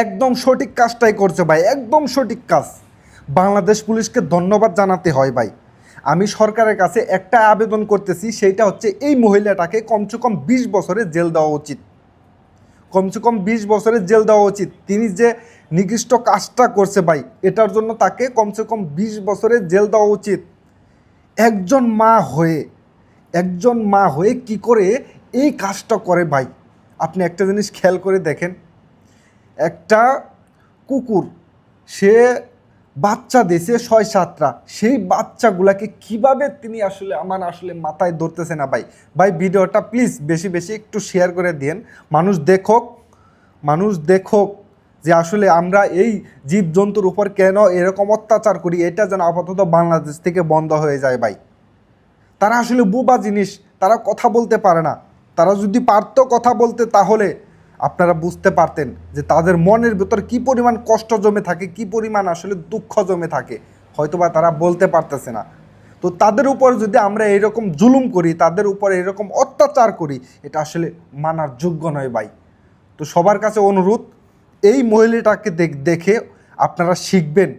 একদম সঠিক কাজটাই করছে ভাই, একদম সঠিক কাজ। বাংলাদেশ পুলিশকে ধন্যবাদ জানাতে হয় ভাই। আমি সরকারের কাছে একটা আবেদন করতেছি, সেইটা হচ্ছে এই মহিলাটাকে কমসে কম 20 বছরের জেল দেওয়া উচিত। কমসে কম 20 বছরের জেল দেওয়া উচিত। তিনি যে নিকৃষ্ট কাজটা করছে ভাই, এটার জন্য তাকে কমসে কম 20 বছরের জেল দেওয়া উচিত। একজন মা হয়ে, একজন মা হয়ে কি করে এই কাজটা করে ভাই? আপনি একটা জিনিস খেয়াল করে দেখেন, একটা কুকুর, সে বাচ্চা দিয়েছে 6-7টা, সেই বাচ্চাগুলাকে কিভাবে তিনি আসলে, আমার আসলে মাথায় ধরতেছে না ভাই। ভাই ভিডিওটা প্লিজ বেশি বেশি একটু শেয়ার করে দিন, মানুষ দেখুক, মানুষ দেখুক যে আসলে আমরা এই জীবজন্তুর উপর কেন এরকম অত্যাচার করি। এটা যেন আপাতত বাংলাদেশ থেকে বন্ধ হয়ে যায় ভাই। তারা আসলে বোবা জিনিস, তারা কথা বলতে পারে না। তারা যদি পারতো কথা বলতে, তাহলে আপনারা বুঝতে পারতেন যে তাদের মনের ভেতর কী পরিমাণ কষ্ট জমে থাকে, কী পরিমাণ আসলে দুঃখ জমে থাকে। হয়তোবা তারা বলতে পারতেছে না। তো তাদের উপর যদি আমরা এইরকম জুলুম করি, তাদের উপর এরকম অত্যাচার করি, এটা আসলে মানার যোগ্য নয় ভাই। তো সবার কাছে অনুরোধ, এই মহিলাটাকে দেখে আপনারা শিখবেন